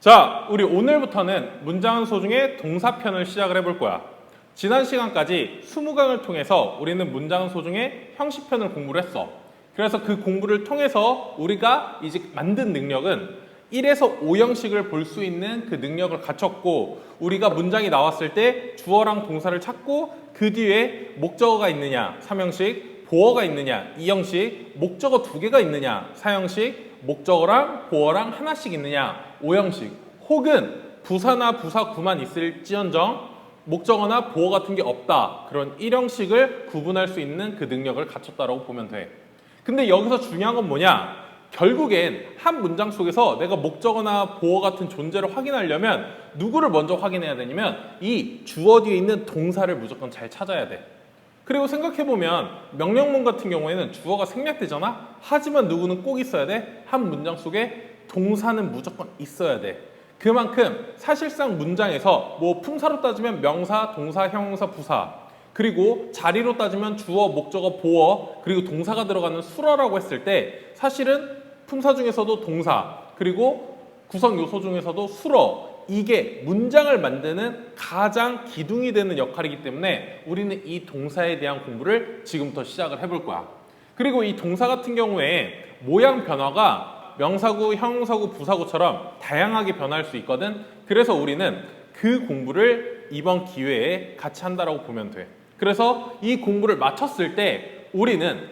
자, 우리 오늘부터는 문장소 중에 동사편을 시작을 해볼 거야. 지난 시간까지 20강을 통해서 우리는 문장소 중에 형식편을 공부를 했어. 그래서 그 공부를 통해서 우리가 이제 만든 능력은 1에서 5형식을 볼 수 있는 그 능력을 갖췄고, 우리가 문장이 나왔을 때 주어랑 동사를 찾고 그 뒤에 목적어가 있느냐 3형식, 보어가 있느냐 2형식, 목적어 2개가 있느냐 4형식, 목적어랑 보어랑 하나씩 있느냐 5형식, 혹은 부사나 부사구만 있을지언정 목적어나 보어 같은 게 없다, 그런 1형식을 구분할 수 있는 그 능력을 갖췄다라고 보면 돼. 근데 여기서 중요한 건 뭐냐? 결국엔 한 문장 속에서 내가 목적어나 보어 같은 존재를 확인하려면 누구를 먼저 확인해야 되냐면 이 주어 뒤에 있는 동사를 무조건 잘 찾아야 돼. 그리고 생각해보면 명령문 같은 경우에는 주어가 생략되잖아? 하지만 누구는 꼭 있어야 돼? 한 문장 속에 동사는 무조건 있어야 돼. 그만큼 사실상 문장에서 뭐 품사로 따지면 명사, 동사, 형용사, 부사, 그리고 자리로 따지면 주어, 목적어, 보어, 그리고 동사가 들어가는 수어라고 했을 때 사실은 품사 중에서도 동사, 그리고 구성 요소 중에서도 수어, 이게 문장을 만드는 가장 기둥이 되는 역할이기 때문에 우리는 이 동사에 대한 공부를 지금부터 시작을 해볼 거야. 그리고 이 동사 같은 경우에 모양 변화가 명사구, 형용사구, 부사구처럼 다양하게 변할 수 있거든. 그래서 우리는 그 공부를 이번 기회에 같이 한다라고 보면 돼. 그래서 이 공부를 마쳤을 때 우리는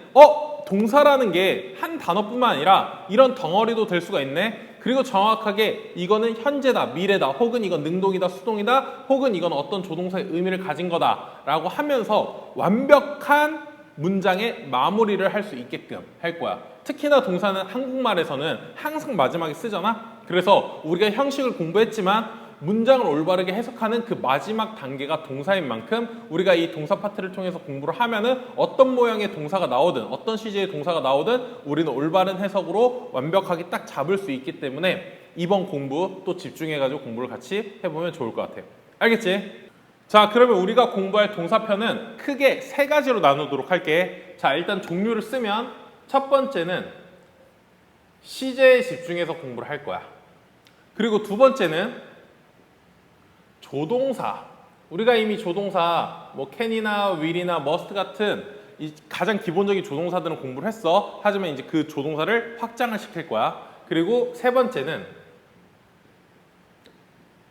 동사라는 게 한 단어뿐만 아니라 이런 덩어리도 될 수가 있네. 그리고 정확하게 이거는 현재다, 미래다, 혹은 이건 능동이다, 수동이다, 혹은 이건 어떤 조동사의 의미를 가진 거다 라고 하면서 완벽한 문장의 마무리를 할 수 있게끔 할 거야. 특히나 동사는 한국말에서는 항상 마지막에 쓰잖아. 그래서 우리가 형식을 공부했지만 문장을 올바르게 해석하는 그 마지막 단계가 동사인 만큼 우리가 이 동사 파트를 통해서 공부를 하면은 어떤 모양의 동사가 나오든 어떤 시제의 동사가 나오든 우리는 올바른 해석으로 완벽하게 딱 잡을 수 있기 때문에 이번 공부 또 집중해가지고 공부를 같이 해보면 좋을 것 같아요. 알겠지? 자, 그러면 우리가 공부할 동사편은 크게 3가지로 나누도록 할게. 자, 일단 종류를 쓰면 첫 번째는 시제에 집중해서 공부를 할 거야. 그리고 두 번째는 조동사. 우리가 이미 조동사 뭐 can이나 will이나 must 같은 이 가장 기본적인 조동사들은 공부를 했어. 하지만 이제 그 조동사를 확장을 시킬 거야. 그리고 세 번째는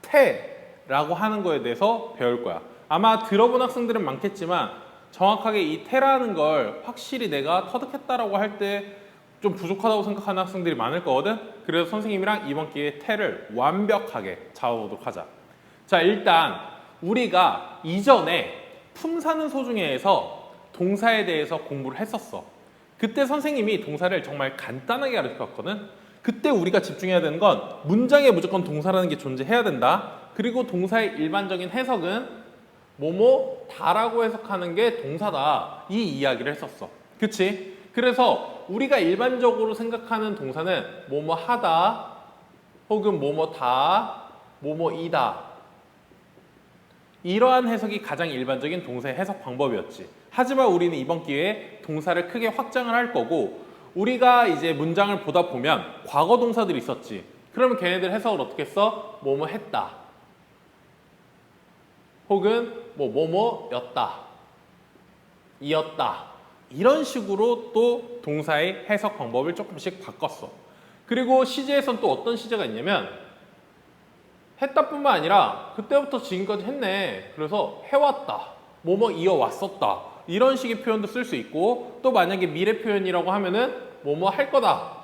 태라고 하는 거에 대해서 배울 거야. 아마 들어본 학생들은 많겠지만 정확하게 이 태라는 걸 확실히 내가 터득했다라고 할 때 좀 부족하다고 생각하는 학생들이 많을 거거든. 그래서 선생님이랑 이번 기회에 태를 완벽하게 잡아보도록 하자. 자, 일단 우리가 이전에 품사는 소중해에서 동사에 대해서 공부를 했었어. 그때 선생님이 동사를 정말 간단하게 가르쳤거든. 그때 우리가 집중해야 되는 건 문장에 무조건 동사라는 게 존재해야 된다. 그리고 동사의 일반적인 해석은 뭐뭐 다라고 해석하는 게 동사다, 이 이야기를 했었어. 그치? 그래서 우리가 일반적으로 생각하는 동사는 뭐뭐 하다, 혹은 뭐뭐 다, 뭐뭐이다, 이러한 해석이 가장 일반적인 동사의 해석 방법이었지. 하지만 우리는 이번 기회에 동사를 크게 확장을 할 거고, 우리가 이제 문장을 보다 보면 과거 동사들이 있었지. 그러면 걔네들 해석을 어떻게 써? 뭐뭐 했다, 혹은 뭐뭐였다, 이었다, 이런 식으로 또 동사의 해석 방법을 조금씩 바꿨어. 그리고 시제에선 또 어떤 시제가 있냐면 했다뿐만 아니라 그때부터 지금까지 했네, 그래서 해왔다, 뭐뭐 이어왔었다, 이런 식의 표현도 쓸 수 있고, 또 만약에 미래 표현이라고 하면은 뭐뭐 할 거다,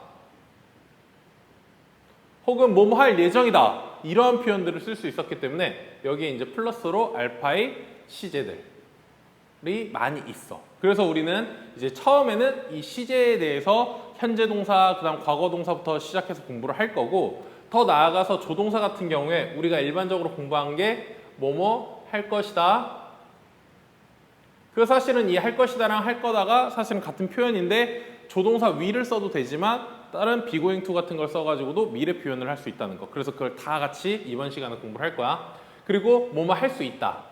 혹은 뭐뭐 할 예정이다, 이러한 표현들을 쓸 수 있었기 때문에 여기에 이제 플러스로 알파의 시제들이 많이 있어. 그래서 우리는 이제 처음에는 이 시제에 대해서 현재 동사, 그 다음 과거 동사부터 시작해서 공부를 할 거고, 더 나아가서 조동사 같은 경우에 우리가 일반적으로 공부한 게 뭐뭐 할 것이다. 그 사실은 이 할 것이다랑 할 거다가 사실은 같은 표현인데 조동사 will을 써도 되지만 다른 비고잉 투 같은 걸 써가지고도 미래 표현을 할 수 있다는 거. 그래서 그걸 다 같이 이번 시간에 공부를 할 거야. 그리고 뭐뭐 할 수 있다.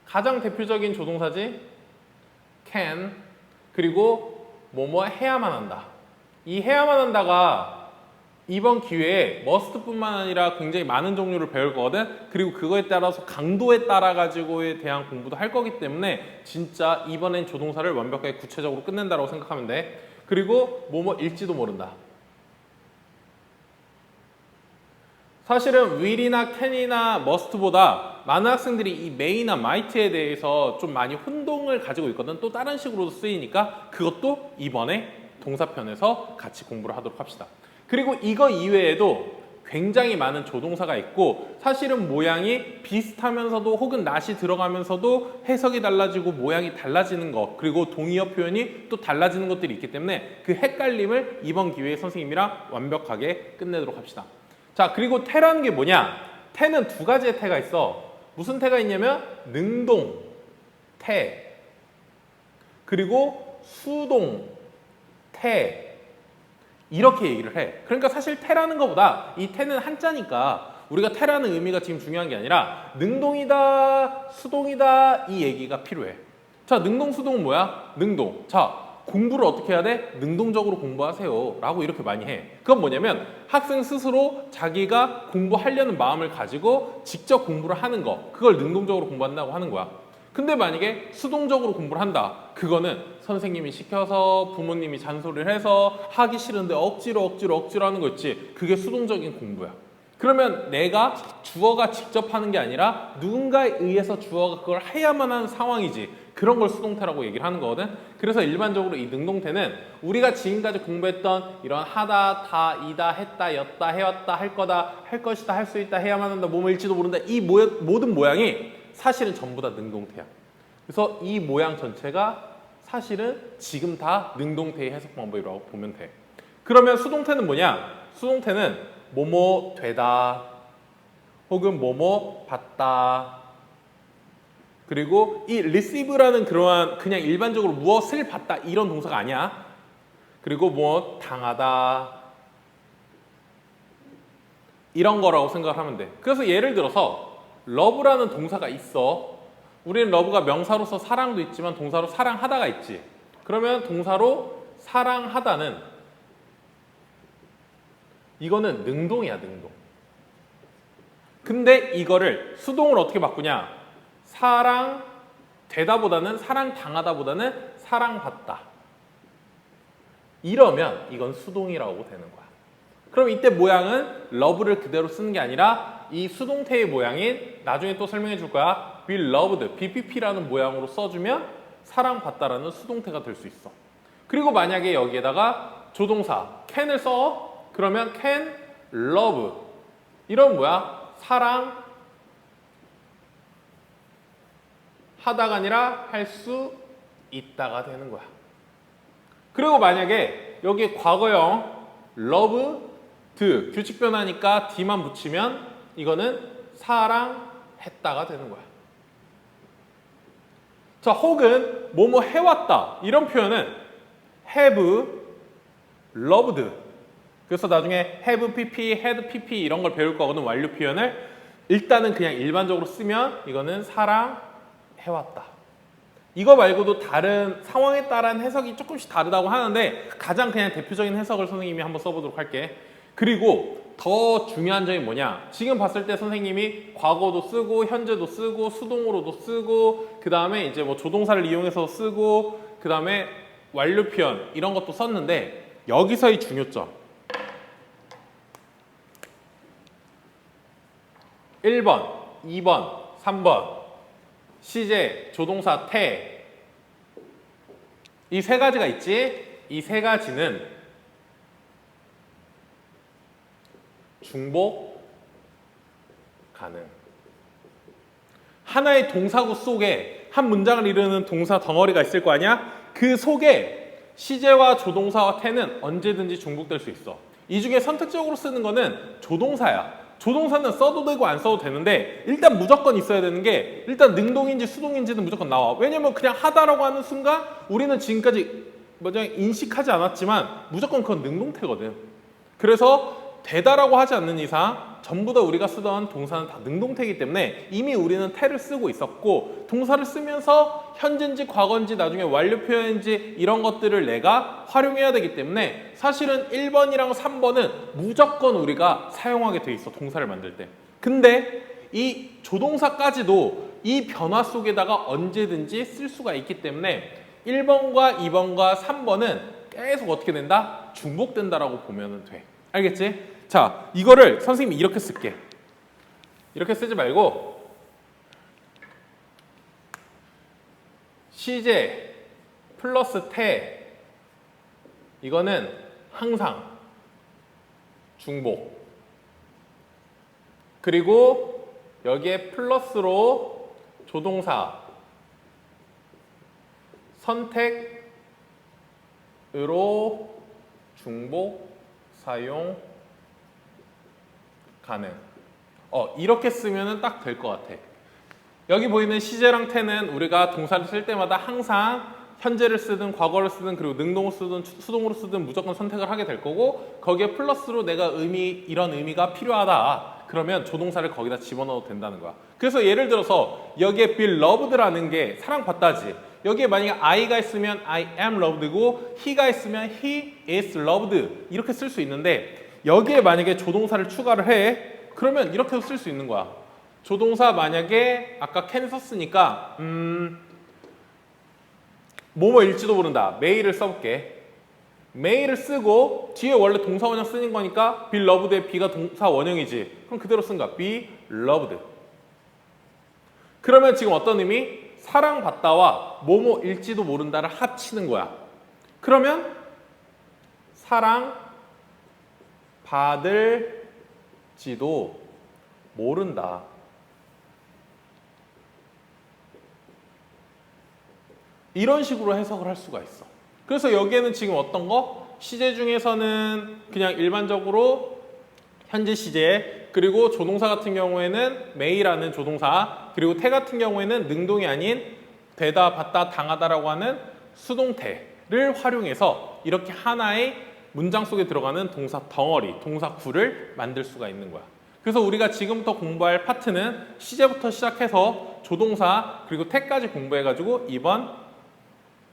가장 대표적인 조동사지 can. 그리고 뭐뭐 해야만 한다. 이 해야만 한다가 이번 기회에 must뿐만 아니라 굉장히 많은 종류를 배울 거거든. 그리고 그거에 따라서 강도에 따라 가지고에 대한 공부도 할 거기 때문에 진짜 이번엔 조동사를 완벽하게 구체적으로 끝낸다고 생각하면 돼. 그리고 뭐뭐일지도 모른다. 사실은 will이나 can이나 must보다 많은 학생들이 이 may나 might에 대해서 좀 많이 혼동을 가지고 있거든. 또 다른 식으로도 쓰이니까 그것도 이번에 동사편에서 같이 공부를 하도록 합시다. 그리고 이거 이외에도 굉장히 많은 조동사가 있고 사실은 모양이 비슷하면서도 혹은 not이 들어가면서도 해석이 달라지고 모양이 달라지는 것, 그리고 동의어 표현이 또 달라지는 것들이 있기 때문에 그 헷갈림을 이번 기회에 선생님이랑 완벽하게 끝내도록 합시다. 자, 그리고 태라는 게 뭐냐? 태는 두 가지의 태가 있어. 무슨 태가 있냐면 능동 태, 그리고 수동 태, 이렇게 얘기를 해. 그러니까 사실 태라는 것보다 이 태는 한자니까 우리가 태라는 의미가 지금 중요한 게 아니라 능동이다, 수동이다 이 얘기가 필요해. 자, 능동, 수동은 뭐야? 능동. 자, 공부를 어떻게 해야 돼? 능동적으로 공부하세요 라고 이렇게 많이 해. 그건 뭐냐면 학생 스스로 자기가 공부하려는 마음을 가지고 직접 공부를 하는 거, 그걸 능동적으로 공부한다고 하는 거야. 근데 만약에 수동적으로 공부를 한다. 그거는 선생님이 시켜서 부모님이 잔소리를 해서 하기 싫은데 억지로 하는 거 있지. 그게 수동적인 공부야. 그러면 내가 주어가 직접 하는 게 아니라 누군가에 의해서 주어가 그걸 해야만 하는 상황이지. 그런 걸 수동태라고 얘기를 하는 거거든. 그래서 일반적으로 이 능동태는 우리가 지금까지 공부했던 이런 하다, 다, 이다, 했다, 였다, 해왔다, 할 거다, 할 것이다, 할 수 있다, 해야만 한다, 뭐뭐일지도 모른다 이 모든 모양이 사실은 전부 다 능동태야. 그래서 이 모양 전체가 사실은 지금 다 능동태의 해석 방법이라고 보면 돼. 그러면 수동태는 뭐냐? 수동태는 뭐뭐 되다, 혹은 뭐뭐 받다, 그리고 이 receive라는 그러한 그냥 일반적으로 무엇을 받다 이런 동사가 아니야. 그리고 뭐 당하다 이런 거라고 생각을 하면 돼. 그래서 예를 들어서 love라는 동사가 있어. 우리는 love가 명사로서 사랑도 있지만 동사로 사랑하다가 있지. 그러면 동사로 사랑하다는 이거는 능동이야, 능동. 근데 이거를 수동으로 어떻게 바꾸냐? 사랑되다보다는 사랑당하다보다는 사랑받다. 이러면 이건 수동이라고 되는 거야. 그럼 이때 모양은 love를 그대로 쓰는 게 아니라 이 수동태의 모양인 나중에 또 설명해 줄 거야. be loved, BPP라는 모양으로 써주면 사랑받다라는 수동태가 될 수 있어. 그리고 만약에 여기에다가 조동사 can을 써. 그러면 can love. 이런 뭐야? 사랑 하다가 아니라 할 수 있다가 되는 거야. 그리고 만약에 여기 과거형 loved 규칙 변화니까 d만 붙이면 이거는 사랑했다가 되는 거야. 자, 혹은 뭐뭐 해왔다 이런 표현은 have loved. 그래서 나중에 have pp, had pp 이런 걸 배울 거거든. 완료 표현을 일단은 그냥 일반적으로 쓰면 이거는 사랑해왔다. 이거 말고도 다른 상황에 따른 해석이 조금씩 다르다고 하는데 가장 그냥 대표적인 해석을 선생님이 한번 써보도록 할게. 그리고 더 중요한 점이 뭐냐? 지금 봤을 때 선생님이 과거도 쓰고 현재도 쓰고 수동으로도 쓰고 그 다음에 이제 뭐 조동사를 이용해서 쓰고 그 다음에 완료 표현 이런 것도 썼는데 여기서의 중요점 1번, 2번, 3번 시제, 조동사, 태 이 세 가지가 있지? 이 세 가지는 중복 가능. 하나의 동사구 속에 한 문장을 이루는 동사 덩어리가 있을 거 아니야? 그 속에 시제와 조동사와 태는 언제든지 중복될 수 있어. 이 중에 선택적으로 쓰는 거는 조동사야. 조동사는 써도 되고 안 써도 되는데 일단 무조건 있어야 되는 게 일단 능동인지 수동인지는 무조건 나와. 왜냐면 그냥 하다라고 하는 순간 우리는 지금까지 인식하지 않았지만 무조건 그건 능동태거든. 그래서 되다라고 하지 않는 이상 전부 다 우리가 쓰던 동사는 다 능동태이기 때문에 이미 우리는 태를 쓰고 있었고 동사를 쓰면서 현재인지 과거인지 나중에 완료 표현인지 이런 것들을 내가 활용해야 되기 때문에 사실은 1번이랑 3번은 무조건 우리가 사용하게 돼 있어, 동사를 만들 때. 근데 이 조동사까지도 이 변화 속에다가 언제든지 쓸 수가 있기 때문에 1번과 2번과 3번은 계속 어떻게 된다? 중복된다라고 보면 돼. 알겠지? 자, 이거를 선생님이 이렇게 쓸게. 이렇게 쓰지 말고 시제 플러스 태, 이거는 항상 중복, 그리고 여기에 플러스로 조동사 선택으로 중복 사용 가능. 이렇게 쓰면은 딱 될 것 같아. 여기 보이는 시제랑 태는 우리가 동사를 쓸 때마다 항상 현재를 쓰든 과거를 쓰든 그리고 능동을 쓰든 수동으로 쓰든 무조건 선택을 하게 될 거고, 거기에 플러스로 내가 이런 의미가 필요하다 그러면 조동사를 거기다 집어넣어도 된다는 거야. 그래서 예를 들어서 여기에 be loved라는 게 사랑받다지, 여기에 만약에 I가 있으면 I am loved고 he가 있으면 he is loved 이렇게 쓸 수 있는데, 여기에 만약에 조동사를 추가를 해 그러면 이렇게도 쓸 수 있는 거야. 조동사 만약에 아까 can 썼으니까 뭐뭐일지도 모른다, may를 써볼게. may를 쓰고 뒤에 원래 동사 원형 쓰는 거니까 be loved의 be가 동사 원형이지. 그럼 그대로 쓴 거야. be loved. 그러면 지금 어떤 의미? 사랑받다와 뭐뭐일지도 모른다를 합치는 거야. 그러면 사랑받을지도 모른다. 이런 식으로 해석을 할 수가 있어. 그래서 여기에는 지금 어떤 거? 시제 중에서는 그냥 일반적으로 현재 시제, 그리고 조동사 같은 경우에는 may라는 조동사, 그리고 태 같은 경우에는 능동이 아닌 되다, 받다, 당하다라고 하는 수동태를 활용해서 이렇게 하나의 문장 속에 들어가는 동사 덩어리, 동사 구를 만들 수가 있는 거야. 그래서 우리가 지금부터 공부할 파트는 시제부터 시작해서 조동사 그리고 태까지 공부해가지고 이번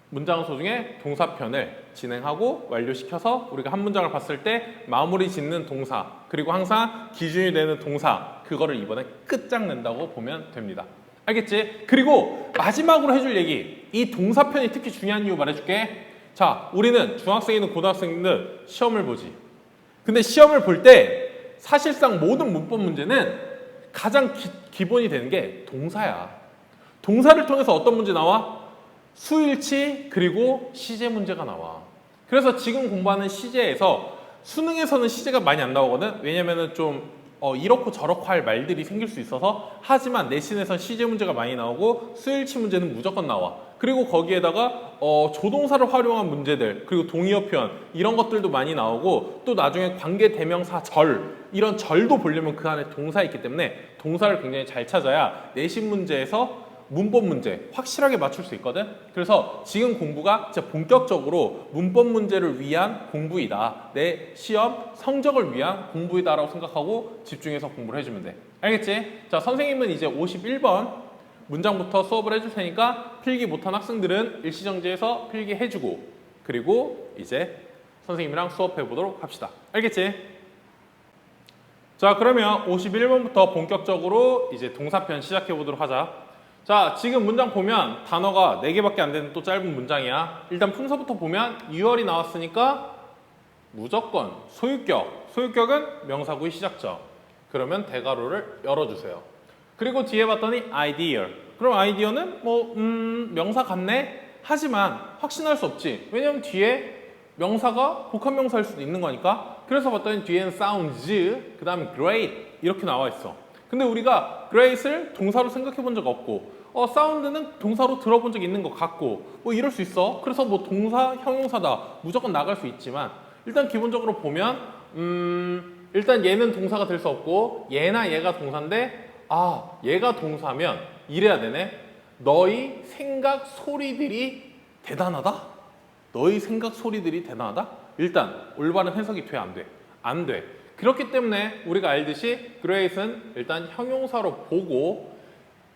문장소 중에 동사편을 진행하고 완료시켜서 우리가 한 문장을 봤을 때 마무리 짓는 동사, 그리고 항상 기준이 되는 동사, 그거를 이번에 끝장낸다고 보면 됩니다. 알겠지? 그리고 마지막으로 해줄 얘기, 이 동사편이 특히 중요한 이유 말해줄게. 자, 우리는 중학생이든 고등학생이든 시험을 보지. 근데 시험을 볼 때 사실상 모든 문법 문제는 가장 기본이 되는 게 동사야. 동사를 통해서 어떤 문제 나와? 수일치 그리고 시제 문제가 나와. 그래서 지금 공부하는 시제에서 수능에서는 시제가 많이 안 나오거든. 왜냐면은 좀 이렇고 저렇고 할 말들이 생길 수 있어서. 하지만 내신에선 시제 문제가 많이 나오고 수일치 문제는 무조건 나와. 그리고 거기에다가 조동사를 활용한 문제들, 그리고 동의어 표현 이런 것들도 많이 나오고, 또 나중에 관계 대명사 절, 이런 절도 보려면 그 안에 동사가 있기 때문에 동사를 굉장히 잘 찾아야 내신 문제에서 문법 문제 확실하게 맞출 수 있거든. 그래서 지금 공부가 진짜 본격적으로 문법 문제를 위한 공부이다, 내 시험 성적을 위한 공부이다라고 생각하고 집중해서 공부를 해주면 돼. 알겠지? 자, 선생님은 이제 51번 문장부터 수업을 해줄 테니까 필기 못한 학생들은 일시정지해서 필기 해주고, 그리고 이제 선생님이랑 수업해 보도록 합시다. 알겠지? 자, 그러면 51번부터 본격적으로 이제 동사편 시작해 보도록 하자. 자, 지금 문장 보면 단어가 4개밖에 안 되는 또 짧은 문장이야. 일단 품사부터 보면 유얼이 나왔으니까 무조건 소유격. 소유격은 명사구의 시작점. 그러면 대괄호를 열어주세요. 그리고 뒤에 봤더니 idea. 그럼 idea는 명사 같네? 하지만 확신할 수 없지. 왜냐면 뒤에 명사가 복합명사일 수도 있는 거니까. 그래서 봤더니 뒤에는 sounds, 그 다음에 great 이렇게 나와 있어. 근데 우리가 great을 동사로 생각해 본 적 없고, 사운드는 동사로 들어본 적 있는 것 같고, 뭐 이럴 수 있어. 그래서 뭐 동사, 형용사다 무조건 나갈 수 있지만, 일단 기본적으로 보면 일단 얘는 동사가 될 수 없고 얘나 얘가 동사인데, 얘가 동사면 이래야 되네. 너희 생각 소리들이 대단하다? 너희 생각 소리들이 대단하다? 일단 올바른 해석이 돼, 안 돼? 안 돼. 그렇기 때문에 우리가 알듯이 great은 일단 형용사로 보고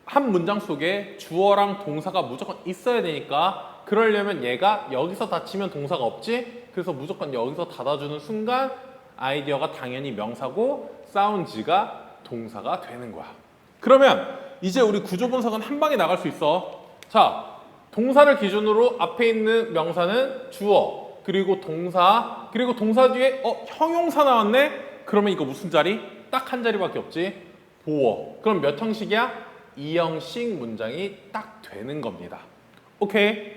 한 문장 속에 주어랑 동사가 무조건 있어야 되니까 그러려면 얘가 여기서 닫히면 동사가 없지? 그래서 무조건 여기서 닫아주는 순간 아이디어가 당연히 명사고 사운드가 동사가 되는 거야. 그러면 이제 우리 구조 분석은 한 방에 나갈 수 있어. 자, 동사를 기준으로 앞에 있는 명사는 주어, 그리고 동사, 그리고 동사 뒤에 형용사 나왔네? 그러면 이거 무슨 자리? 딱 한 자리밖에 없지? 보어. 그럼 몇 형식이야? 2형식 문장이 딱 되는 겁니다. 오케이.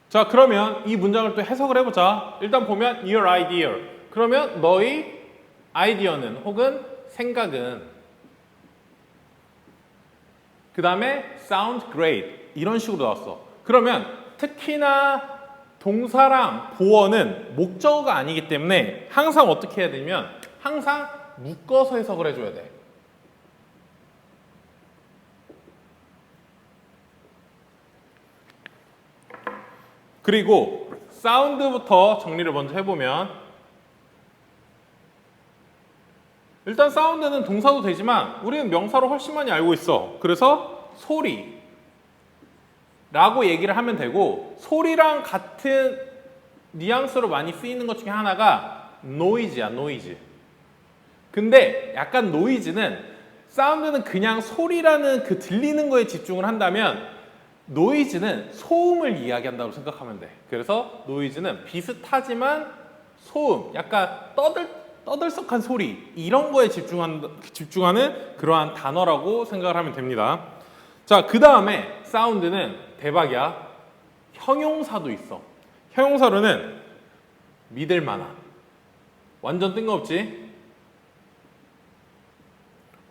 자, 그러면 이 문장을 또 해석을 해보자. 일단 보면 your idea. 그러면 너의 아이디어는 혹은 생각은 그 다음에 sound great 이런 식으로 나왔어. 그러면 특히나 동사랑 보어는 목적어가 아니기 때문에 항상 어떻게 해야 되냐면 항상 묶어서 해석을 해줘야 돼. 그리고 사운드부터 정리를 먼저 해보면 일단 사운드는 동사도 되지만 우리는 명사로 훨씬 많이 알고 있어. 그래서 소리 라고 얘기를 하면 되고 소리랑 같은 뉘앙스로 많이 쓰이는 것 중에 하나가 노이즈야, 노이즈. 근데 약간 노이즈는 사운드는 그냥 소리라는 그 들리는 거에 집중을 한다면 노이즈는 소음을 이야기한다고 생각하면 돼. 그래서 노이즈는 비슷하지만 소음, 약간 떠들썩한 소리 이런 거에 집중하는 그러한 단어라고 생각을 하면 됩니다. 자, 그 다음에 사운드는 대박이야. 형용사도 있어. 형용사로는 믿을 만한, 완전 뜬금없지?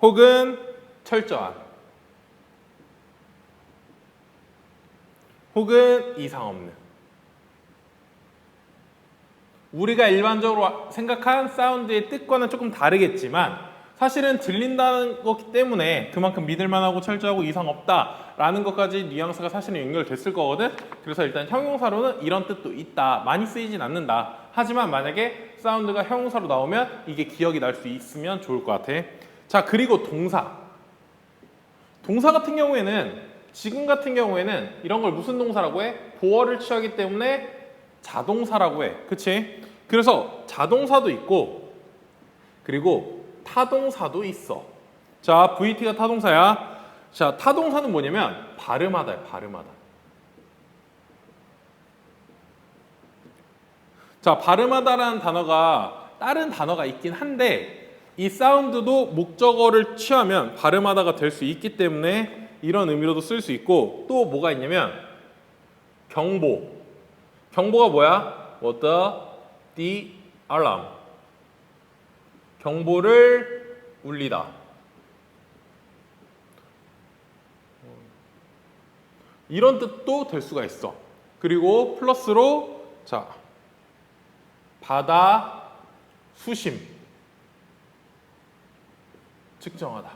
혹은 철저한, 혹은 이상 없는. 우리가 일반적으로 생각한 사운드의 뜻과는 조금 다르겠지만 사실은 들린다는 거기 때문에 그만큼 믿을만하고 철저하고 이상 없다라는 것까지 뉘앙스가 사실은 연결됐을 거거든. 그래서 일단 형용사로는 이런 뜻도 있다. 많이 쓰이진 않는다. 하지만 만약에 사운드가 형용사로 나오면 이게 기억이 날 수 있으면 좋을 것 같아. 자, 그리고 동사. 동사 같은 경우에는 지금 같은 경우에는 이런 걸 무슨 동사라고 해? 보어를 취하기 때문에 자동사라고 해. 그치? 그래서 자동사도 있고 그리고 타동사도 있어. 자, VT가 타동사야. 자, 타동사는 뭐냐면 발음하다야, 발음하다. 자, 발음하다라는 단어가 다른 단어가 있긴 한데 이 사운드도 목적어를 취하면 발음하다가 될 수 있기 때문에 이런 의미로도 쓸 수 있고 또 뭐가 있냐면 경보. 경보가 뭐야? What the alarm. 경보를 울리다. 이런 뜻도 될 수가 있어. 그리고 플러스로 자, 바다 수심 측정하다.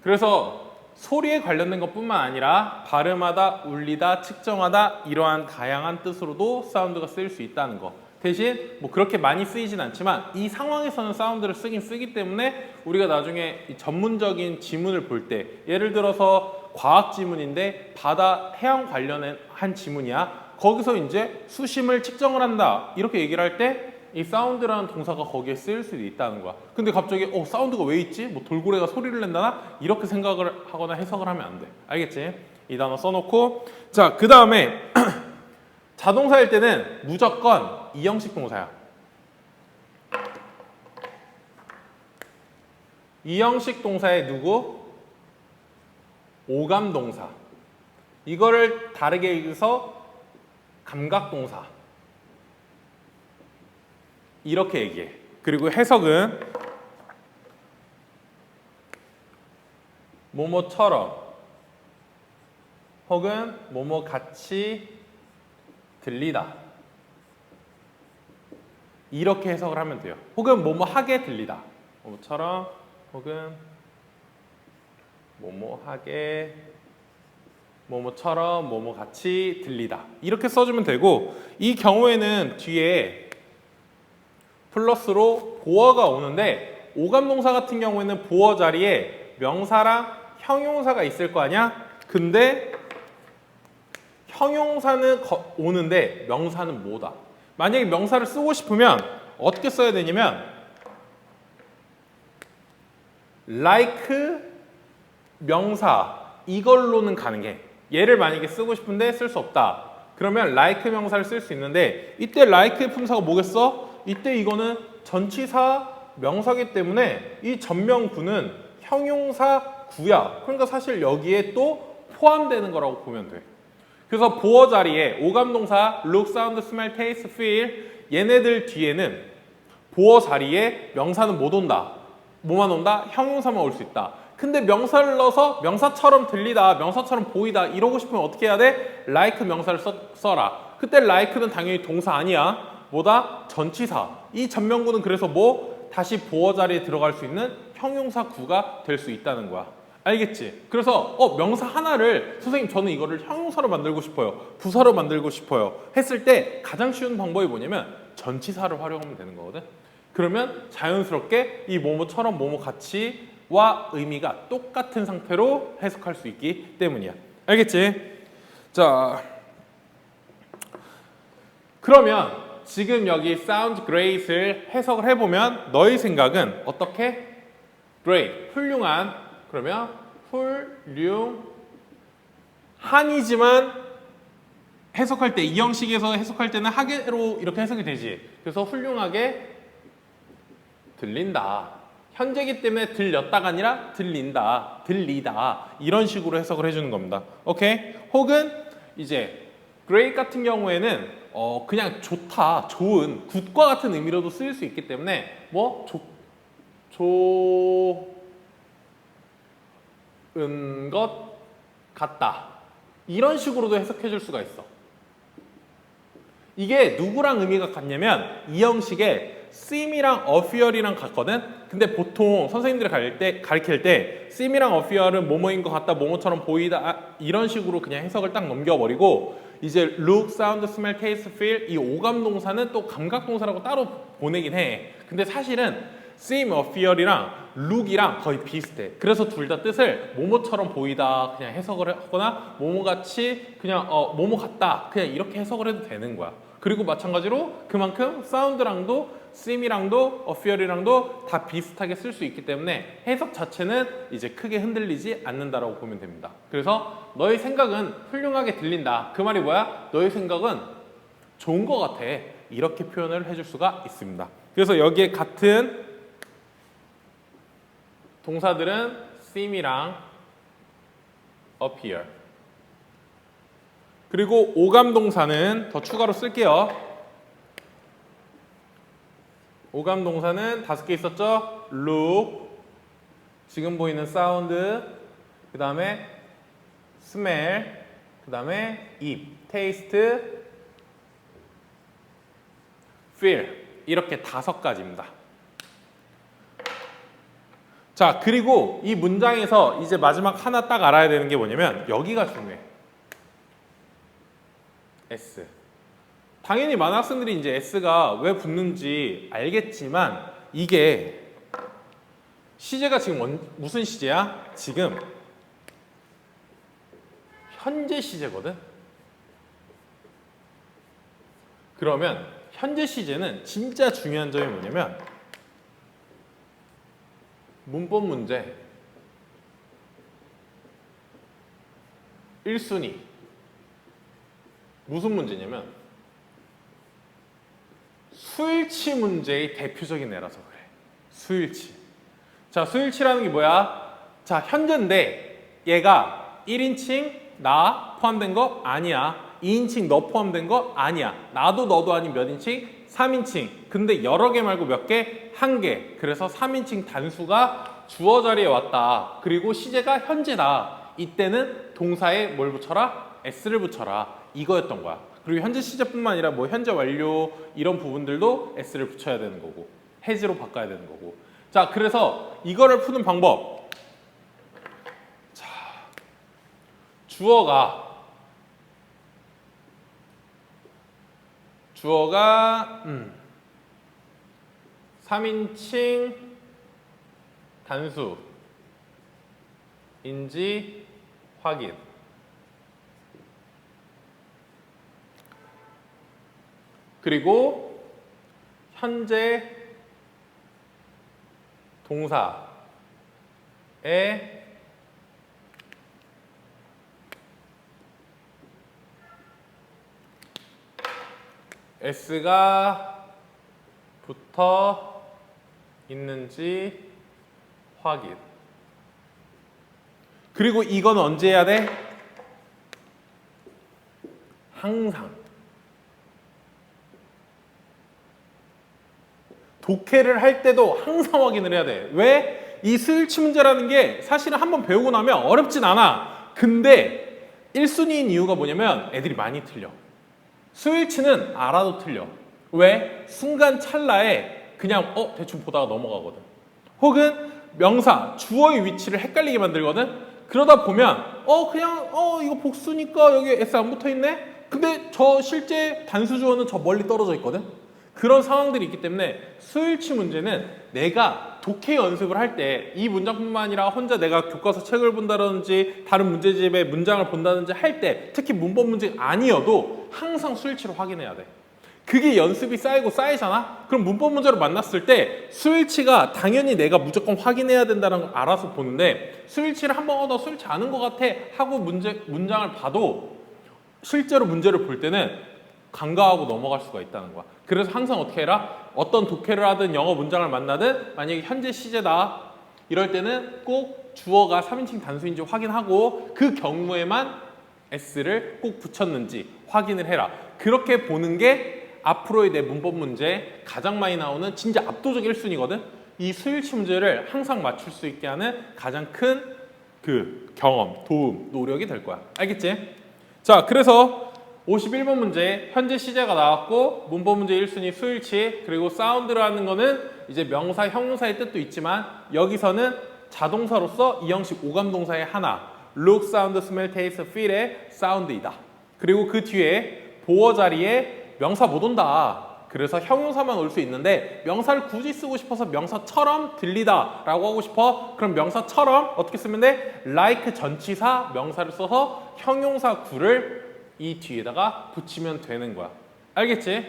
그래서 소리에 관련된 것뿐만 아니라 발음하다, 울리다, 측정하다 이러한 다양한 뜻으로도 사운드가 쓰일 수 있다는 거. 대신 뭐 그렇게 많이 쓰이진 않지만 이 상황에서는 사운드를 쓰기 때문에 우리가 나중에 이 전문적인 지문을 볼 때 예를 들어서 과학 지문인데 바다, 해양 관련한 지문이야. 거기서 이제 수심을 측정을 한다. 이렇게 얘기를 할 때 이 사운드라는 동사가 거기에 쓰일 수도 있다는 거야. 근데 갑자기 사운드가 왜 있지? 뭐 돌고래가 소리를 낸다나? 이렇게 생각을 하거나 해석을 하면 안 돼. 알겠지? 이 단어 써놓고 자, 그 다음에 자동사일 때는 무조건 이형식 동사야. 이형식 동사의 누구? 오감 동사. 이거를 다르게 읽어서 감각 동사. 이렇게 얘기해. 그리고 해석은 뭐뭐처럼 혹은 뭐뭐 같이 들리다. 이렇게 해석을 하면 돼요. 혹은 뭐뭐 하게 들리다. 뭐뭐처럼 혹은 뭐뭐 하게 뭐뭐처럼 뭐뭐 같이 들리다. 이렇게 써주면 되고 이 경우에는 뒤에 플러스로 보어가 오는데 오감동사 같은 경우에는 보어 자리에 명사랑 형용사가 있을 거 아니야? 근데 형용사는 오는데 명사는 뭐다? 만약에 명사를 쓰고 싶으면 어떻게 써야 되냐면 like 명사 이걸로는 가능해. 얘를 만약에 쓰고 싶은데 쓸 수 없다. 그러면 like 명사를 쓸 수 있는데 이때 like의 품사가 뭐겠어? 이때 이거는 전치사 명사기 때문에 이 전명구는 형용사 구야. 그러니까 사실 여기에 또 포함되는 거라고 보면 돼. 그래서 보어 자리에 오감동사 look, sound, smell, taste, feel 얘네들 뒤에는 보어 자리에 명사는 못 온다. 뭐만 온다? 형용사만 올 수 있다. 근데 명사를 넣어서 명사처럼 들리다, 명사처럼 보이다 이러고 싶으면 어떻게 해야 돼? like 명사를 써라. 그때 like는 당연히 동사 아니야. 뭐다? 전치사. 이 전명구는 그래서 뭐? 다시 보어 자리에 들어갈 수 있는 형용사 구가 될 수 있다는 거야. 알겠지? 그래서 명사 하나를 선생님 저는 이거를 형용사로 만들고 싶어요. 부사로 만들고 싶어요. 했을 때 가장 쉬운 방법이 뭐냐면 전치사를 활용하면 되는 거거든. 그러면 자연스럽게 이 뭐뭐처럼 뭐뭐 같이와 의미가 똑같은 상태로 해석할 수 있기 때문이야. 알겠지? 자, 그러면 지금 여기 sound great을 해석을 해보면 너의 생각은 어떻게? great, 훌륭한. 그러면 훌륭한이지만 해석할 때 이 형식에서 해석할 때는 하계로 이렇게 해석이 되지. 그래서 훌륭하게 들린다. 현재기 때문에 들렸다가 아니라 들린다, 들리다 이런 식으로 해석을 해주는 겁니다. 오케이? 혹은 이제 great 같은 경우에는 그냥 좋다, 좋은, 굿과 같은 의미로도 쓰일 수 있기 때문에 뭐 좋은 것 같다 이런 식으로도 해석해 줄 수가 있어. 이게 누구랑 의미가 같냐면 이 형식에 seem이랑 appear이랑 같거든. 근데 보통 선생님들이 가르칠 때 seem이랑 appear은 뭐뭐인 것 같다, 뭐뭐처럼 보이다 이런 식으로 그냥 해석을 딱 넘겨버리고 이제 look, sound, smell, taste, feel 이 오감동사는 또 감각동사라고 따로 보내긴 해. 근데 사실은 seem, appear이랑 look이랑 거의 비슷해. 그래서 둘 다 뜻을 뭐뭐처럼 보이다 그냥 해석을 하거나 뭐뭐같이 그냥 뭐뭐 같다 그냥 이렇게 해석을 해도 되는 거야. 그리고 마찬가지로 그만큼 sound랑도 seem이랑도 appear이랑도 다 비슷하게 쓸 수 있기 때문에 해석 자체는 이제 크게 흔들리지 않는다라고 보면 됩니다. 그래서 너의 생각은 훌륭하게 들린다. 그 말이 뭐야? 너의 생각은 좋은 것 같아. 이렇게 표현을 해줄 수가 있습니다. 그래서 여기에 같은 동사들은 seem이랑 appear. 그리고 오감동사는 더 추가로 쓸게요. 오감동사는 5개 있었죠? look, 지금 보이는 sound, 그 다음에 smell, 그 다음에 입, taste, feel 이렇게 5가지입니다. 자, 그리고 이 문장에서 이제 마지막 하나 딱 알아야 되는 게 뭐냐면 여기가 중요해. S. 당연히 많은 학생들이 이제 S가 왜 붙는지 알겠지만 이게 시제가 지금 무슨 시제야? 지금 현재 시제거든. 그러면 현재 시제는 진짜 중요한 점이 뭐냐면 문법 문제 1순위 무슨 문제냐면 수일치 문제의 대표적인 예라서 그래. 수일치. 자, 수일치라는 게 뭐야? 자, 현재인데 얘가 1인칭 나 포함된 거 아니야. 2인칭 너 포함된 거 아니야. 나도 너도 아닌 몇 인칭? 3인칭. 근데 여러 개 말고 몇 개? 한 개. 그래서 3인칭 단수가 주어 자리에 왔다. 그리고 시제가 현재다. 이때는 동사에 뭘 붙여라? S를 붙여라. 이거였던 거야. 그리고 현재 시제뿐만 아니라 뭐 현재 완료 이런 부분들도 S를 붙여야 되는 거고 has로 바꿔야 되는 거고. 자, 그래서 이거를 푸는 방법. 자, 주어가 3인칭 단수인지 확인. 그리고 현재 동사에 s가 붙어 있는지 확인. 그리고 이건 언제 해야 돼? 항상. 독해를 할 때도 항상 확인을 해야 돼. 왜? 이 스위치 문제라는 게 사실은 한번 배우고 나면 어렵진 않아. 근데 1순위인 이유가 뭐냐면 애들이 많이 틀려. 스위치는 알아도 틀려. 왜? 순간 찰나에 그냥 대충 보다가 넘어가거든. 혹은 명사, 주어의 위치를 헷갈리게 만들거든. 그러다 보면 그냥 이거 복수니까 여기 S 안 붙어있네? 근데 저 실제 단수 주어는 저 멀리 떨어져 있거든. 그런 상황들이 있기 때문에 스위치 문제는 내가 독해 연습을 할 때 이 문장뿐만 아니라 혼자 내가 교과서 책을 본다든지 다른 문제집의 문장을 본다든지 할 때 특히 문법 문제 아니어도 항상 스위치로 확인해야 돼. 그게 연습이 쌓이고 쌓이잖아? 그럼 문법 문제로 만났을 때 스위치가 당연히 내가 무조건 확인해야 된다는 걸 알아서 보는데 스위치를 한번 너 스위치 아는 것 같아 하고 문장을 봐도 실제로 문제를 볼 때는 간과하고 넘어갈 수가 있다는 거야. 그래서 항상 어떻게 해라? 어떤 독해를 하든 영어 문장을 만나든 만약에 현재 시제다 이럴 때는 꼭 주어가 3인칭 단수인지 확인하고 그 경우에만 s를 꼭 붙였는지 확인을 해라. 그렇게 보는 게 앞으로의 내 문법 문제 가장 많이 나오는 진짜 압도적 1순위거든. 이 스위치 문제를 항상 맞출 수 있게 하는 가장 큰 그 경험, 도움, 노력이 될 거야. 알겠지? 자, 그래서 51번 문제 현재 시제가 나왔고 문법 문제 1순위 스위치 그리고 사운드라는 거는 이제 명사, 형용사의 뜻도 있지만 여기서는 자동사로서 이 형식 오감동사의 하나 look, sound, smell, taste, feel의 사운드이다. 그리고 그 뒤에 보어 자리에 명사 못 온다. 그래서 형용사만 올 수 있는데 명사를 굳이 쓰고 싶어서 명사처럼 들리다 라고 하고 싶어. 그럼 명사처럼 어떻게 쓰면 돼? like 전치사 명사를 써서 형용사 구를 이 뒤에다가 붙이면 되는 거야. 알겠지?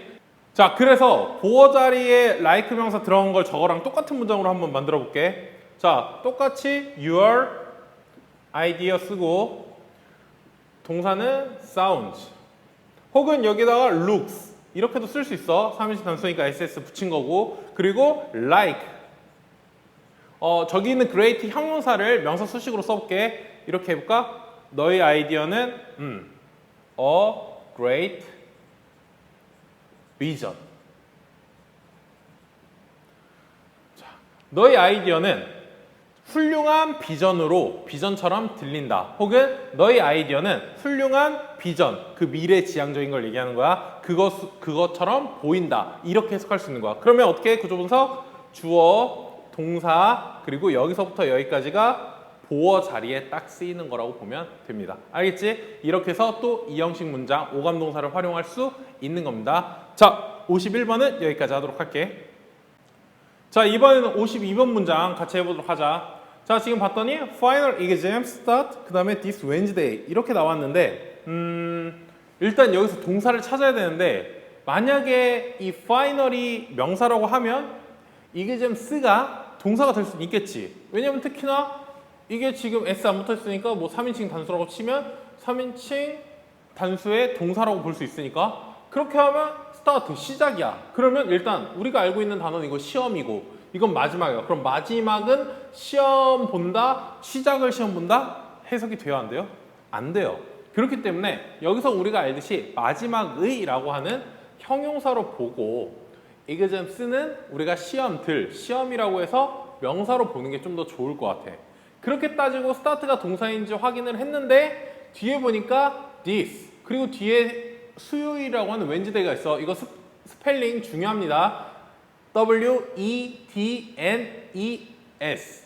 자, 그래서 보어 자리에 like 명사 들어간 걸 저거랑 똑같은 문장으로 한번 만들어 볼게. 자, 똑같이 your idea 쓰고 동사는 sounds 혹은 여기다가 looks 이렇게도 쓸 수 있어. 3인칭 단수니까 ss 붙인 거고. 그리고 like 저기 있는 great 형용사를 명사 수식으로 써볼게. 이렇게 해볼까? 너의 아이디어는 a great vision. 자, 너의 아이디어는 훌륭한 비전으로 비전처럼 들린다. 혹은 너의 아이디어는 훌륭한 비전, 그 미래 지향적인 걸 얘기하는 거야. 그것처럼 보인다. 이렇게 해석할 수 있는 거야. 그러면 어떻게 구조분석? 주어, 동사, 그리고 여기서부터 여기까지가 보어 자리에 딱 쓰이는 거라고 보면 됩니다. 알겠지? 이렇게 해서 또 이 형식 문장, 오감동사를 활용할 수 있는 겁니다. 자, 51번은 여기까지 하도록 할게. 자, 이번에는 52번 문장 같이 해보도록 하자. 자, 지금 봤더니 Final exam start 그 다음에 this Wednesday 이렇게 나왔는데 일단 여기서 동사를 찾아야 되는데 만약에 이 final이 명사라고 하면 exams가 동사가 될 수 있겠지. 왜냐면 특히나 이게 지금 s 안 붙어있으니까 뭐 3인칭 단수라고 치면 3인칭 단수의 동사라고 볼 수 있으니까 그렇게 하면 스타트, 시작이야. 그러면 일단 우리가 알고 있는 단어는 이거 시험이고 이건 마지막이야. 그럼 마지막은 시험 본다, 시작을 시험 본다? 해석이 돼요, 안 돼요? 안 돼요. 그렇기 때문에 여기서 우리가 알듯이 마지막의 라고 하는 형용사로 보고 exams는 우리가 시험이라고 해서 명사로 보는 게 좀 더 좋을 것 같아. 그렇게 따지고 스타트가 동사인지 확인을 했는데 뒤에 보니까 this 그리고 뒤에 수요일이라고 하는 웬즈데이가 있어. 이거 스펠링 중요합니다. W-E-D-N-E-S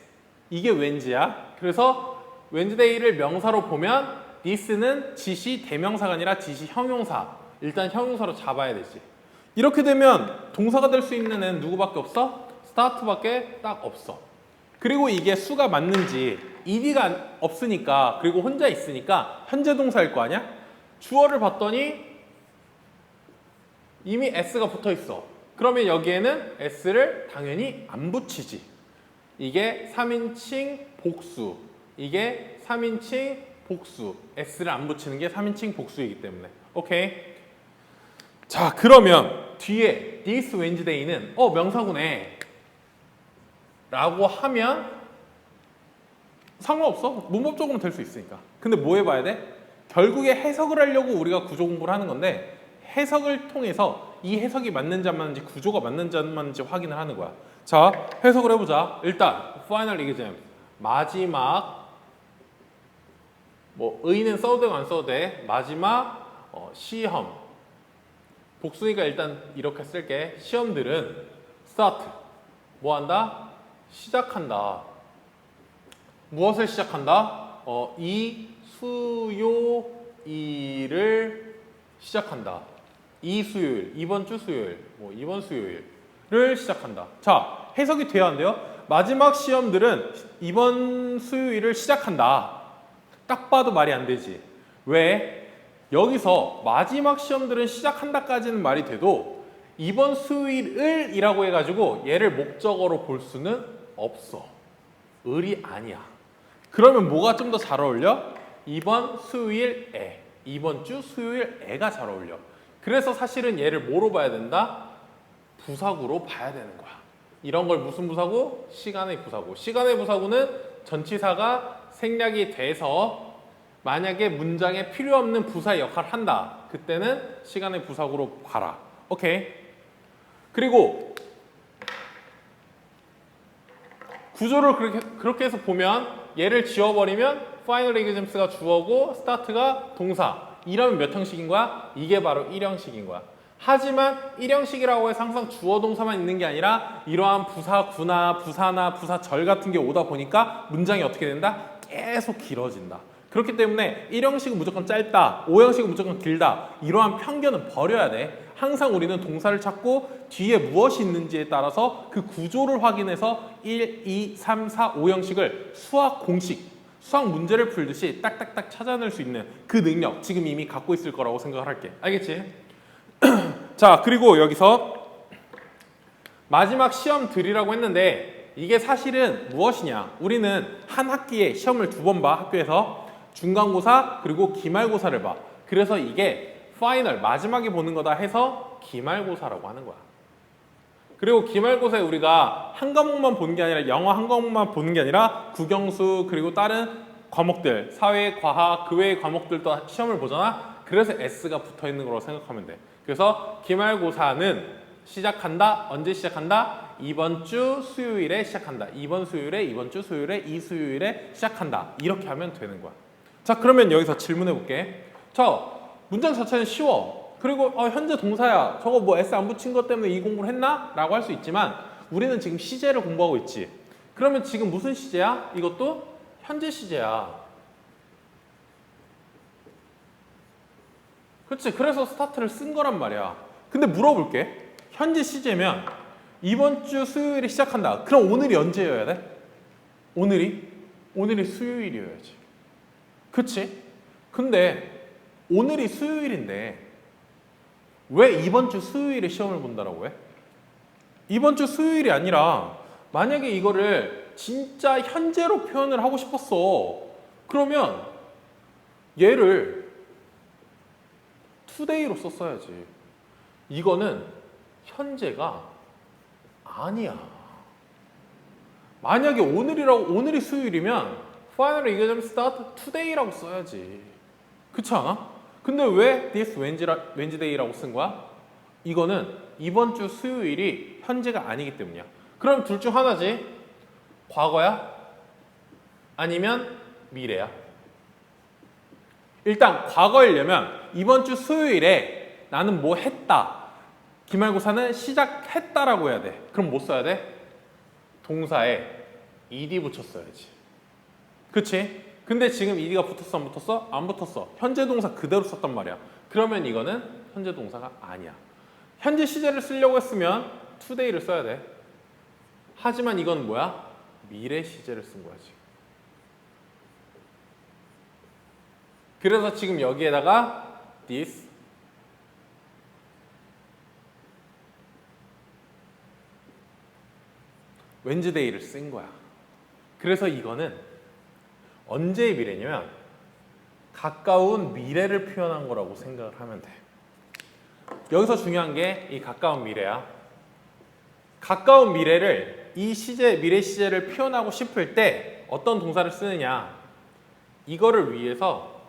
이게 웬즈야. 그래서 웬즈데이를 명사로 보면 this는 지시 대명사가 아니라 지시 형용사. 일단 형용사로 잡아야 되지. 이렇게 되면 동사가 될 수 있는 애는 누구밖에 없어? start밖에 딱 없어. 그리고 이게 수가 맞는지 ed가 없으니까 그리고 혼자 있으니까 현재 동사일 거 아니야? 주어를 봤더니 이미 s가 붙어 있어. 그러면 여기에는 s를 당연히 안 붙이지. 이게 3인칭 복수. 이게 3인칭 복수. s를 안 붙이는 게 3인칭 복수이기 때문에. 오케이. 자, 그러면 뒤에 this Wednesday는 명사구네 라고 하면 상관없어. 문법적으로는 될 수 있으니까. 근데 뭐 해봐야 돼? 결국에 해석을 하려고 우리가 구조 공부를 하는 건데 해석을 통해서 이 해석이 맞는지 안 맞는지 구조가 맞는지 안 맞는지 확인을 하는 거야. 자, 해석을 해보자. 일단 final exam 마지막 뭐 의는 써도 되고 안 써도 돼. 마지막 시험 복수니까 일단 이렇게 쓸게. 시험들은 start 뭐 한다? 시작한다. 무엇을 시작한다? 이 수요일을 시작한다. 이 수요일, 이번 주 수요일, 뭐 이번 수요일을 시작한다. 자, 해석이 돼야 한대요. 마지막 시험들은 이번 수요일을 시작한다. 딱 봐도 말이 안 되지. 왜? 여기서 마지막 시험들은 시작한다까지는 말이 돼도 이번 수요일을 이라고 해가지고 얘를 목적어로 볼 수는 없어. 을이 아니야. 그러면 뭐가 좀 더 잘 어울려? 이번 수요일에, 이번 주 수요일에가 잘 어울려. 그래서 사실은 얘를 뭐로 봐야 된다? 부사구로 봐야 되는 거야. 이런 걸 무슨 부사구? 시간의 부사구. 시간의 부사구는 전치사가 생략이 돼서 만약에 문장에 필요 없는 부사의 역할을 한다. 그때는 시간의 부사구로 봐라. 오케이. 그리고 구조를 그렇게 해서 보면 얘를 지워버리면 final exams가 주어고 start가 동사. 이러면 몇 형식인 거야? 이게 바로 1형식인 거야. 하지만 1형식이라고 해서 항상 주어 동사만 있는 게 아니라 이러한 부사구나 부사나 부사절 같은 게 오다 보니까 문장이 어떻게 된다? 계속 길어진다. 그렇기 때문에 1형식은 무조건 짧다, 5형식은 무조건 길다. 이러한 편견은 버려야 돼. 항상 우리는 동사를 찾고 뒤에 무엇이 있는지에 따라서 그 구조를 확인해서 1, 2, 3, 4, 5형식을 수학 공식, 수학 문제를 풀듯이 딱딱딱 찾아낼 수 있는 그 능력 지금 이미 갖고 있을 거라고 생각을 할게. 알겠지? 자, 그리고 여기서 마지막 시험들이라고 했는데 이게 사실은 무엇이냐? 우리는 한 학기에 시험을 2번 봐. 학교에서 중간고사 그리고 기말고사를 봐. 그래서 이게 파이널 마지막에 보는 거다 해서 기말고사라고 하는 거야. 그리고 기말고사에 우리가 한 과목만 보는 게 아니라 영어 한 과목만 보는 게 아니라 국영수 그리고 다른 과목들 사회, 과학 그 외의 과목들도 시험을 보잖아. 그래서 S가 붙어 있는 거라고 생각하면 돼. 그래서 기말고사는 시작한다. 언제 시작한다? 이번 주 수요일에 시작한다. 이번 수요일에, 이번 주 수요일에, 이 수요일에 시작한다. 이렇게 하면 되는 거야. 자, 그러면 여기서 질문해 볼게. 자, 문장 자체는 쉬워. 그리고 현재 동사야. 저거 뭐 S 안 붙인 것 때문에 이 공부를 했나? 라고 할 수 있지만 우리는 지금 시제를 공부하고 있지. 그러면 지금 무슨 시제야? 이것도 현재 시제야. 그렇지. 그래서 스타트를 쓴 거란 말이야. 근데 물어볼게. 현재 시제면 이번 주 수요일에 시작한다. 그럼 오늘이 언제여야 돼? 오늘이 수요일이어야지. 그치? 근데 오늘이 수요일인데 왜 이번 주 수요일에 시험을 본다라고 해? 이번 주 수요일이 아니라 만약에 이거를 진짜 현재로 표현을 하고 싶었어. 그러면 얘를 today로 썼어야지. 이거는 현재가 아니야. 만약에 오늘이 수요일이면 final exam start today라고 써야지. 그렇지 않아? 근데 왜 this Wednesday라고 쓴 거야? 이거는 이번 주 수요일이 현재가 아니기 때문이야. 그럼 둘 중 하나지. 과거야? 아니면 미래야? 일단 과거이려면 이번 주 수요일에 나는 뭐 했다. 기말고사는 시작했다라고 해야 돼. 그럼 뭐 써야 돼? 동사에 ed 붙였어야지. 그치? 근데 지금 ed가 붙었어 안 붙었어? 안 붙었어. 현재 동사 그대로 썼단 말이야. 그러면 이거는 현재 동사가 아니야. 현재 시제를 쓰려고 했으면 today를 써야 돼. 하지만 이건 뭐야? 미래 시제를 쓴 거야 지금. 그래서 지금 여기에다가 this Wednesday를 쓴 거야. 그래서 이거는 언제의 미래냐면 가까운 미래를 표현한 거라고 생각을 하면 돼. 여기서 중요한 게 이 가까운 미래야. 가까운 미래를 이 시제, 미래 시제를 표현하고 싶을 때 어떤 동사를 쓰느냐. 이거를 위해서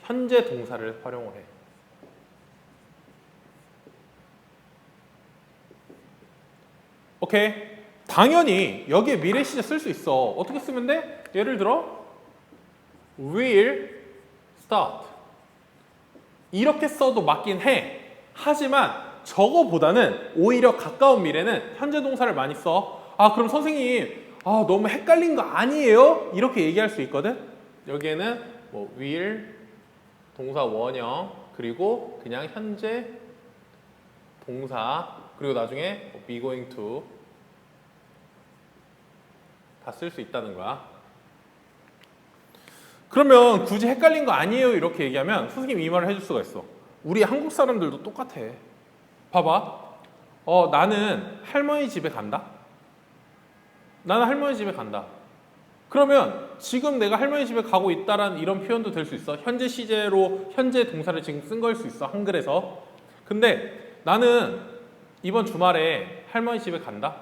현재 동사를 활용을 해. 오케이. 당연히 여기에 미래 시제 쓸 수 있어. 어떻게 쓰면 돼? 예를 들어 will start 이렇게 써도 맞긴 해. 하지만 저거보다는 오히려 가까운 미래는 현재 동사를 많이 써. 아 그럼 선생님 너무 헷갈린 거 아니에요? 이렇게 얘기할 수 있거든. 여기에는 뭐 will 동사 원형 그리고 그냥 현재 동사 그리고 나중에 be going to 다 쓸 수 있다는 거야. 그러면 굳이 헷갈린 거 아니에요 이렇게 얘기하면 선생님이 이 말을 해줄 수가 있어. 우리 한국 사람들도 똑같아. 봐봐. 나는 할머니 집에 간다. 나는 할머니 집에 간다. 그러면 지금 내가 할머니 집에 가고 있다라는 이런 표현도 될 수 있어. 현재 시제로 현재 동사를 지금 쓴 걸 수 있어. 한글에서. 근데 나는 이번 주말에 할머니 집에 간다.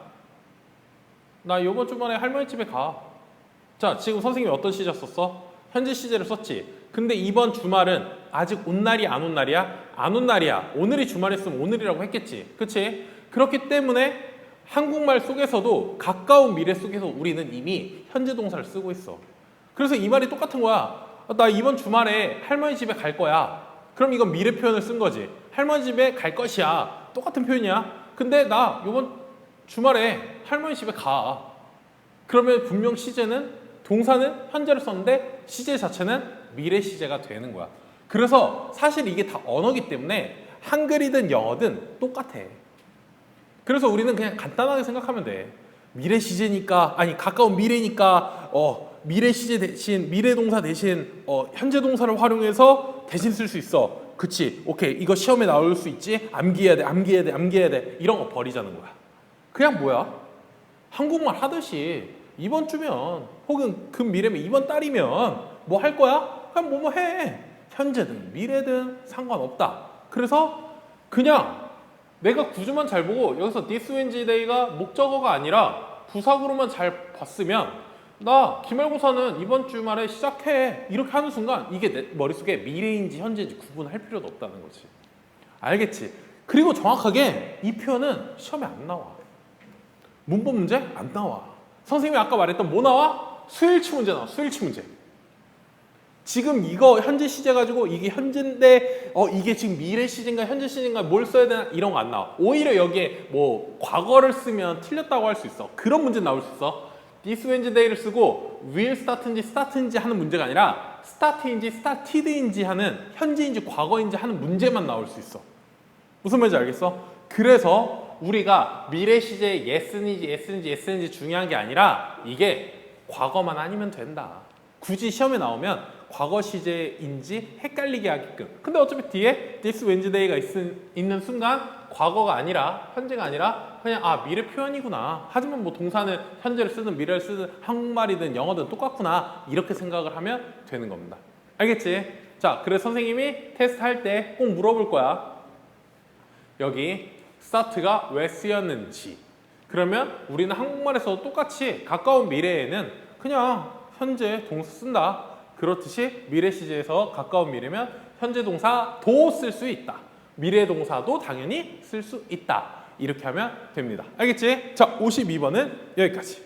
나 이번 주말에 할머니 집에 가. 자, 지금 선생님이 어떤 시제 썼어? 현재 시제를 썼지. 근데 이번 주말은 아직 온 날이 안 온 날이야? 안 온 날이야. 오늘이 주말이었으면 오늘이라고 했겠지. 그치? 그렇기 때문에 한국말 속에서도 가까운 미래 속에서 우리는 이미 현재 동사를 쓰고 있어. 그래서 이 말이 똑같은 거야. 나 이번 주말에 할머니 집에 갈 거야. 그럼 이건 미래 표현을 쓴 거지. 할머니 집에 갈 것이야. 똑같은 표현이야. 근데 나 이번 주말에 할머니 집에 가. 그러면 분명 시제는 동사는 현재를 썼는데 시제 자체는 미래 시제가 되는 거야. 그래서 사실 이게 다 언어기 때문에 한글이든 영어든 똑같아. 그래서 우리는 그냥 간단하게 생각하면 돼. 미래 시제니까 아니 가까운 미래니까 미래 시제 대신 미래 동사 대신 현재 동사를 활용해서 대신 쓸 수 있어. 그치? 오케이. 이거 시험에 나올 수 있지? 암기해야 돼. 암기해야 돼. 암기해야 돼. 이런 거 버리자는 거야. 그냥 뭐야? 한국말 하듯이 이번 주면 혹은 그 미래면 이번 달이면 뭐 할 거야? 그냥 뭐뭐 해. 현재든 미래든 상관없다. 그래서 그냥 내가 구조만 잘 보고 여기서 this Wednesday가 목적어가 아니라 부사구로만 잘 봤으면 나 기말고사는 이번 주말에 시작해 이렇게 하는 순간 이게 내 머릿속에 미래인지 현재인지 구분할 필요도 없다는 거지. 알겠지? 그리고 정확하게 이 표현은 시험에 안 나와. 문법 문제 안 나와. 선생님이 아까 말했던 뭐 나와? 수일치 문제 나와. 수일치 문제. 지금 이거 현재 시제 가지고 이게 현재인데 이게 지금 미래 시제인가 현재 시제인가 뭘 써야 되나 이런 거 안 나와. 오히려 여기에 뭐 과거를 쓰면 틀렸다고 할 수 있어. 그런 문제 나올 수 있어. This Wednesday를 쓰고 will start인지 start인지 하는 문제가 아니라 start인지 started인지 하는 현재인지 과거인지 하는 문제만 나올 수 있어. 무슨 말인지 알겠어? 그래서 우리가 미래 시제의 yes인지 yes인지 yes인지 중요한 게 아니라 이게 과거만 아니면 된다. 굳이 시험에 나오면 과거 시제인지 헷갈리게 하게끔. 근데 어차피 뒤에 this Wednesday가 있는 순간 과거가 아니라 현재가 아니라 그냥 미래 표현이구나. 하지만 뭐 동사는 현재를 쓰든 미래를 쓰든 한국말이든 영어든 똑같구나. 이렇게 생각을 하면 되는 겁니다. 알겠지? 자, 그래서 선생님이 테스트 할 때 꼭 물어볼 거야. 여기 start가 왜 쓰였는지. 그러면 우리는 한국말에서 똑같이 가까운 미래에는 그냥 현재 동사 쓴다. 그렇듯이 미래 시제에서 가까운 미래면 현재 동사도 쓸 수 있다. 미래 동사도 당연히 쓸 수 있다. 이렇게 하면 됩니다. 알겠지? 자, 52번은 여기까지.